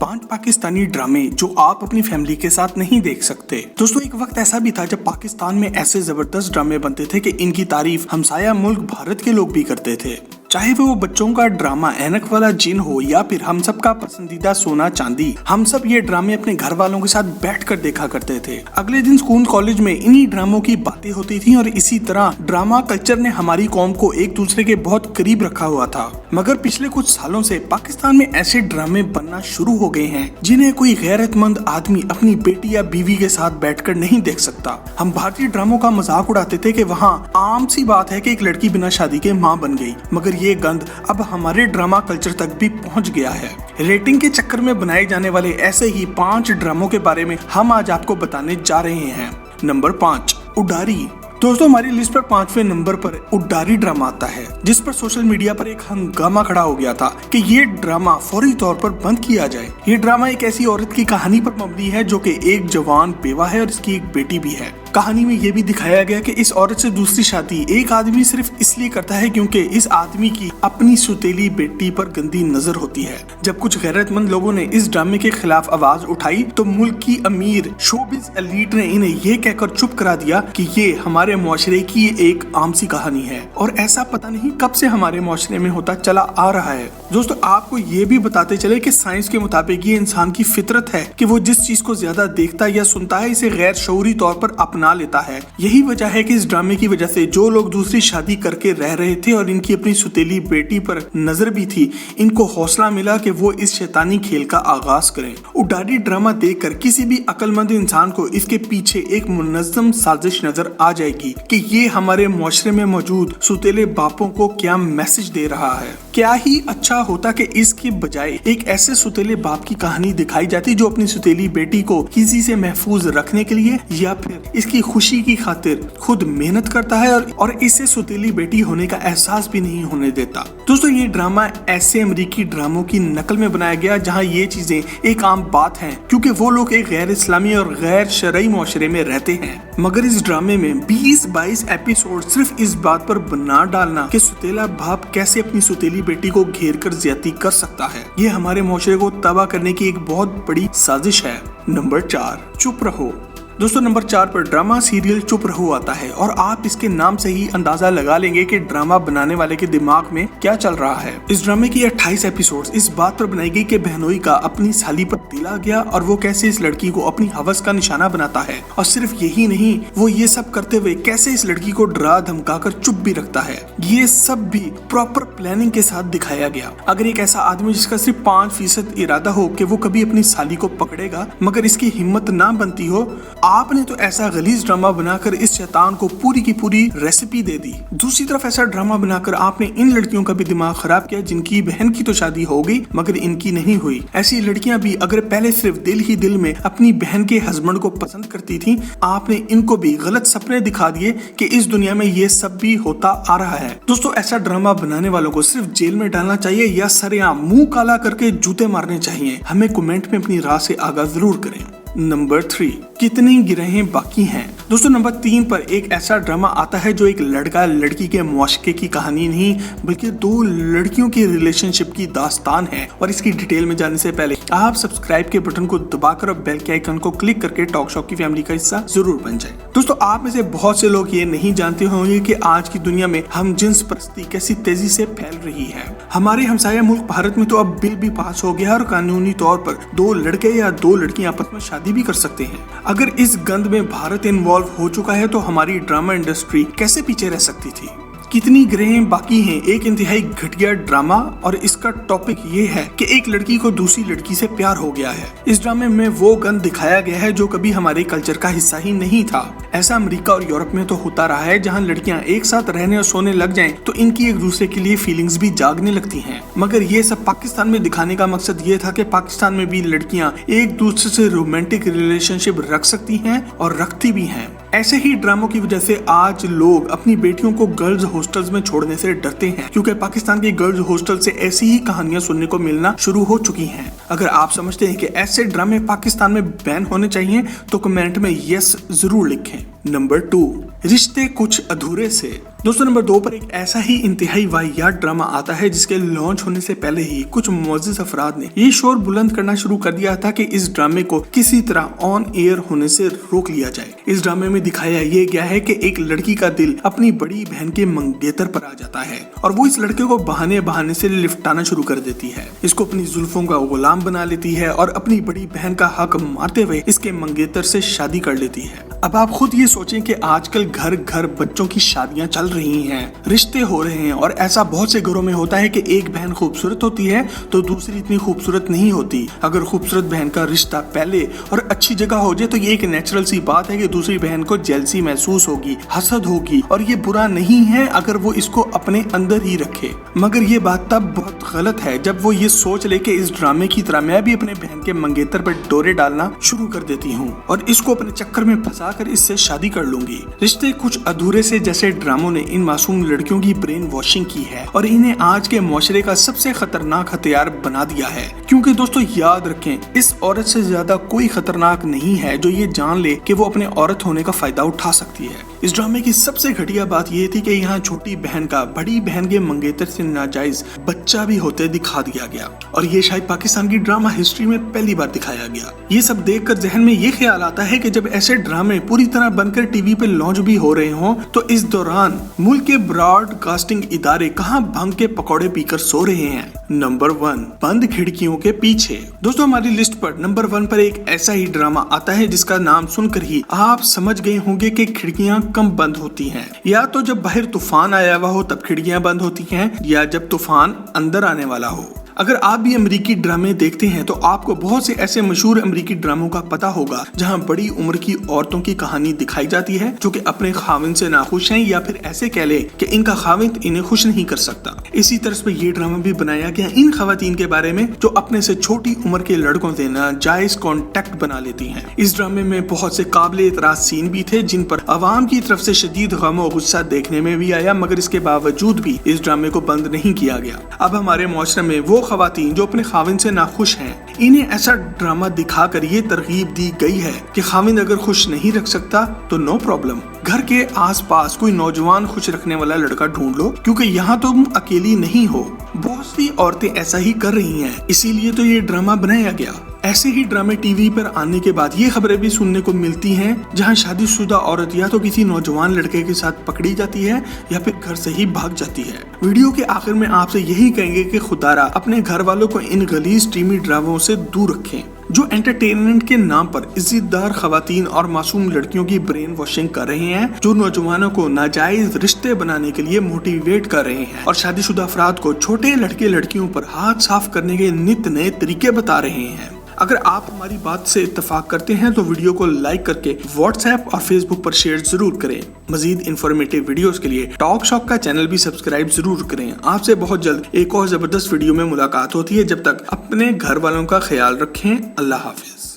5 पाकिस्तानी ड्रामे जो आप अपनी फैमिली के साथ नहीं देख सकते। दोस्तों एक वक्त ऐसा भी था जब पाकिस्तान में ऐसे जबरदस्त ड्रामे बनते थे कि इनकी तारीफ हमसाया मुल्क भारत के लोग भी करते थे। चाहे वो बच्चों का ड्रामा ऐनक वाला जिन हो या फिर हम सब का पसंदीदा सोना चांदी, हम सब ये ड्रामे अपने घर वालों के साथ बैठकर देखा करते थे। अगले दिन स्कूल कॉलेज में इन्हीं ड्रामों की बातें होती थी और इसी तरह ड्रामा कल्चर ने हमारी कौम को एक दूसरे के बहुत करीब रखा हुआ था। मगर पिछले कुछ सालों से पाकिस्तान में ऐसे ड्रामे बनना शुरू हो गए हैं जिन्हें कोई गैरतमंद आदमी अपनी बेटी या बीवी के साथ बैठकर नहीं देख सकता। हम भारतीय ड्रामों का मजाक उड़ाते थे कि वहाँ आम सी बात है कि एक लड़की बिना शादी के माँ बन गई, मगर ये गंद अब हमारे ड्रामा कल्चर तक भी पहुंच गया है। रेटिंग के चक्कर में बनाए जाने वाले ऐसे ही 5 ड्रामों के बारे में हम आज आपको बताने जा रहे हैं। नंबर 5, उडारी। दोस्तों हमारी लिस्ट पर 5वें नंबर पर उडारी ड्रामा आता है, जिस पर सोशल मीडिया पर एक हंगामा खड़ा हो गया था कि ये ड्रामा फौरी तौर पर बंद किया जाए। ये ड्रामा एक ऐसी औरत की कहानी पर मबनी है जो कि एक जवान बेवा है और इसकी एक बेटी भी है। कहानी में ये भी दिखाया गया कि इस औरत से दूसरी शादी एक आदमी सिर्फ इसलिए करता है क्योंकि इस आदमी की अपनी सुतेली बेटी पर गंदी नजर होती है। जब कुछ गैरतमंद लोगों ने इस ड्रामे के खिलाफ आवाज उठाई तो मुल्क की अमीर शोबिज एलीट ने इन्हें ये कहकर चुप करा दिया कि ये हमारे मुआशरे की एक आम सी कहानी है और ऐसा पता नहीं कब से हमारे मुआशरे में होता चला आ रहा है। दोस्तों आपको ये भी बताते चले कि साइंस के मुताबिक ये इंसान की फितरत है कि वो जिस चीज को ज्यादा देखता या सुनता है इसे गैर शऊरी तौर पर अपना लेता है। यही वजह है कि इस ड्रामे की वजह से जो लोग दूसरी शादी करके रह रहे थे और इनकी अपनी सुतेली बेटी पर नजर भी थी, इनको हौसला मिला कि वो इस शैतानी खेल का आगाज करें। उडारी ड्रामा देखकर किसी भी अक्लमंद इंसान को इसके पीछे एक मुनज़्ज़म साजिश नजर आ जाएगी कि ये हमारे मुआशरे में मौजूद सुतेले बापों को क्या मैसेज दे रहा है। क्या ही अच्छा होता कि इसकी बजाय एक ऐसे सुतेले बाप की कहानी दिखाई जाती जो अपनी सुतेली बेटी को किसी से महफूज रखने के लिए या फिर इसकी खुशी की खातिर खुद मेहनत करता है और इसे सुतेली बेटी होने का एहसास भी नहीं होने देता। दोस्तों ये ड्रामा ऐसे अमेरिकी ड्रामों की नकल में बनाया गया जहां ये चीजें एक आम बात हैं क्योंकि वो लोग एक गैर इस्लामी और गैर शरई मुआशरे में रहते हैं। मगर इस ड्रामे में 20-22 एपिसोड सिर्फ इस बात पर बना डालना कि सुतेला बाप कैसे अपनी सुतेली बेटी को घेर कर ज्यादती कर सकता है, ये हमारे मुआशरे को तबाह करने की एक बहुत बड़ी साजिश है। नंबर 4, चुप रहो। दोस्तों नंबर 4 पर ड्रामा सीरियल चुप रहो आता है और आप इसके नाम से ही अंदाजा लगा लेंगे कि ड्रामा बनाने वाले के दिमाग में क्या चल रहा है। इस ड्रामे की 28 एपिसोड्स इस बात पर बनाई गई कि बहनोई का अपनी साली पर दिल आ गया और वो कैसे इस लड़की को अपनी हवस का निशाना बनाता है, और सिर्फ यही नहीं वो ये सब करते हुए कैसे इस लड़की को डरा धमका कर चुप भी रखता है। ये सब भी प्रॉपर प्लानिंग के साथ दिखाया गया। अगर एक ऐसा आदमी जिसका सिर्फ 5% इरादा हो कि वो कभी अपनी साली को पकड़ेगा मगर इसकी हिम्मत ना बनती हो, आपने तो ऐसा गलीज ड्रामा बनाकर इस शैतान को पूरी की पूरी रेसिपी दे दी। दूसरी तरफ ऐसा ड्रामा बनाकर आपने इन लड़कियों का भी दिमाग खराब किया जिनकी बहन की तो शादी हो गई मगर इनकी नहीं हुई। ऐसी लड़कियां भी अगर पहले सिर्फ दिल ही दिल में अपनी बहन के हस्बैंड को पसंद करती थी, आपने इनको भी गलत सपने दिखा दिए कि इस दुनिया में ये सब भी होता आ रहा है। दोस्तों ऐसा ड्रामा बनाने वालों को सिर्फ जेल में डालना चाहिए या सरेआम मुंह काला करके जूते मारने चाहिए। हमें कमेंट में अपनी राय से आगाह जरूर करें। नंबर 3, कितनी गिरहें बाकी हैं। दोस्तों नंबर 3 पर एक ऐसा ड्रामा आता है जो एक लड़का लड़की के मुआशके की कहानी नहीं बल्कि 2 लड़कियों की रिलेशनशिप की दास्तान है। और इसकी डिटेल में जाने से पहले आप सब्सक्राइब के बटन को दबाकर और बेल के आइकन को क्लिक करके टॉक शॉप की फैमिली का हिस्सा जरूर बन जाए। दोस्तों आप में से बहुत से लोग ये नहीं जानते होंगे कि आज की दुनिया में हम जिन्स परस्ती कैसी तेजी से फैल रही है। हमारे हमसाया मुल्क भारत में तो अब बिल भी पास हो गया और कानूनी तौर पर 2 लड़के या 2 लड़कियां आपस में शादी भी कर सकते हैं। अगर इस गंद में भारत इन्वॉल्व हो चुका है तो हमारी ड्रामा इंडस्ट्री कैसे पीछे रह सकती थी। कितनी गिरहें बाकी हैं एक इंतहाई घटिया ड्रामा और इसका टॉपिक ये है कि एक लड़की को दूसरी लड़की से प्यार हो गया है। इस ड्रामे में वो गंद दिखाया गया है जो कभी हमारे कल्चर का हिस्सा ही नहीं था। ऐसा अमेरिका और यूरोप में तो होता रहा है जहां लड़कियां एक साथ रहने और सोने लग जाएं तो इनकी एक दूसरे के लिए फीलिंग्स भी जागने लगती हैं। मगर ये सब पाकिस्तान में दिखाने का मकसद ये था कि पाकिस्तान में भी लड़कियां एक दूसरे से रोमांटिक रिलेशनशिप रख सकती हैं और रखती भी हैं। ऐसे ही ड्रामों की वजह से आज लोग अपनी बेटियों को गर्ल्स हॉस्टल्स में छोड़ने से डरते हैं क्योंकि पाकिस्तान के गर्ल्स हॉस्टल से ऐसी ही कहानियां सुनने को मिलना शुरू हो चुकी हैं। अगर आप समझते हैं कि ऐसे ड्रामे पाकिस्तान में बैन होने चाहिए तो कमेंट में यस जरूर लिखें। नंबर 2, रिश्ते कुछ अधूरे से। दोस्तों नंबर 2 पर एक ऐसा ही इंतहाई वाहियात ड्रामा आता है जिसके लॉन्च होने से पहले ही कुछ मुअज़्ज़िज़ अफराद ने ये शोर बुलंद करना शुरू कर दिया था कि इस ड्रामे को किसी तरह ऑन एयर होने से रोक लिया जाए। इस ड्रामे में दिखाया ये गया है कि एक लड़की का दिल अपनी बड़ी बहन के मंगेतर पर आ जाता है और वो इस लड़के को बहाने बहाने से लिफ्टाना शुरू कर देती है, इसको अपनी जुल्फों का गुलाम बना लेती है और अपनी बड़ी बहन का हक मारते हुए इसके मंगेतर से शादी कर लेती है। अब आप खुद ये सोचें कि आजकल घर घर बच्चों की शादियां चल रही हैं, रिश्ते हो रहे हैं और ऐसा बहुत से घरों में होता है कि एक बहन खूबसूरत होती है तो दूसरी इतनी खूबसूरत नहीं होती। अगर खूबसूरत बहन का रिश्ता पहले और अच्छी जगह हो जाए तो ये एक नेचुरल सी बात है कि दूसरी बहन को जेलसी महसूस होगी, हसद होगी और ये बुरा नहीं है अगर वो इसको अपने अंदर ही रखे। मगर ये बात तब बहुत गलत है जब वो ये सोच ले कि इस ड्रामे की तरह मैं भी अपने बहन के मंगेतर पर डोरे डालना शुरू कर देती हूँ और इसको अपने चक्कर में फंसा कर इससे शादी कर लूंगी। रिश्ते कुछ अधूरे से जैसे ड्रामों ने इन मासूम लड़कियों की ब्रेन वॉशिंग की है और इन्हें आज के मुआशरे का सबसे खतरनाक हथियार बना दिया है। क्योंकि दोस्तों याद रखें, इस औरत से ज्यादा कोई खतरनाक नहीं है जो ये जान ले कि वो अपने औरत होने का फायदा उठा सकती है। इस ड्रामे की सबसे घटिया बात ये थी कि यहाँ छोटी बहन का बड़ी बहन के मंगेतर से नाजायज बच्चा भी होते दिखा दिया गया और ये शायद पाकिस्तान की ड्रामा हिस्ट्री में पहली बार दिखाया गया। ये सब देखकर जहन में ये ख्याल आता है कि जब ऐसे ड्रामे पूरी तरह बनकर टीवी पे लॉन्च भी हो रहे हों तो इस दौरान मुल्क के ब्रॉडकास्टिंग इदारे कहां भंग के पकौड़े पीकर सो रहे हैं। नंबर 1, बंद खिड़कियों के पीछे। दोस्तों हमारी लिस्ट पर नंबर 1 पर एक ऐसा ही ड्रामा आता है जिसका नाम सुनकर ही आप समझ गए होंगे कि खिड़कियां कब बंद होती हैं। या तो जब बाहर तूफान आया हुआ हो तब खिड़कियां बंद होती हैं या जब तूफान अंदर आने वाला हो। अगर आप भी अमेरिकी ड्रामे देखते हैं तो आपको बहुत से ऐसे मशहूर अमेरिकी ड्रामों का पता होगा जहां बड़ी उम्र की औरतों की कहानी दिखाई जाती है जो कि अपने खाविंद से नाखुश हैं या फिर ऐसे कह ले कि इनका खाविंद इन्हें खुश नहीं कर सकता। इसी तरह पे ये ड्रामा भी बनाया गया इन खवातीन के बारे में जो अपने से छोटी उम्र के लड़कों से नाजायज कॉन्टेक्ट बना लेती हैं। इस ड्रामे में बहुत से काबिल एतराज सीन भी थे जिन पर अवाम की तरफ से शदीद गम और गुस्सा देखने में भी आया, मगर इसके बावजूद भी इस ड्रामे को बंद नहीं किया गया। अब हमारे मुआशरे में वो खवातीन जो अपने खाविंद से नाखुश हैं, इन्हें ऐसा ड्रामा दिखाकर ये तरगीब दी गई है कि खाविंद अगर खुश नहीं रख सकता तो नो प्रॉब्लम, घर के आसपास कोई नौजवान खुश रखने वाला लड़का ढूंढ लो क्योंकि यहाँ तुम अकेली नहीं हो। बहुत सी औरतें ऐसा ही कर रही हैं, इसीलिए तो ये ड्रामा बनाया गया। ऐसे ही ड्रामे टीवी पर आने के बाद ये खबरें भी सुनने को मिलती हैं जहां शादीशुदा औरत या तो किसी नौजवान लड़के के साथ पकड़ी जाती है या फिर घर से ही भाग जाती है। वीडियो के आखिर में आपसे यही कहेंगे कि खुदारा अपने घर वालों को इन गलीज टीवी ड्रामों से दूर रखें जो एंटरटेनमेंट के नाम पर इज्जतदार खवातीन और मासूम लड़कियों की ब्रेन वॉशिंग कर रहे हैं, जो नौजवानों को नाजायज रिश्ते बनाने के लिए मोटिवेट कर रहे हैं और शादीशुदा अफराद को छोटे लड़के लड़कियों पर हाथ साफ करने के नित नए तरीके बता रहे हैं। अगर आप हमारी बात से इत्तेफाक करते हैं तो वीडियो को लाइक करके व्हाट्सएप और फेसबुक पर शेयर जरूर करें। मजीद इन्फॉर्मेटिव वीडियोस के लिए टॉक शॉक का चैनल भी सब्सक्राइब जरूर करें। आपसे बहुत जल्द एक और जबरदस्त वीडियो में मुलाकात होती है। जब तक अपने घर वालों का ख्याल रखें। अल्लाह हाफिज।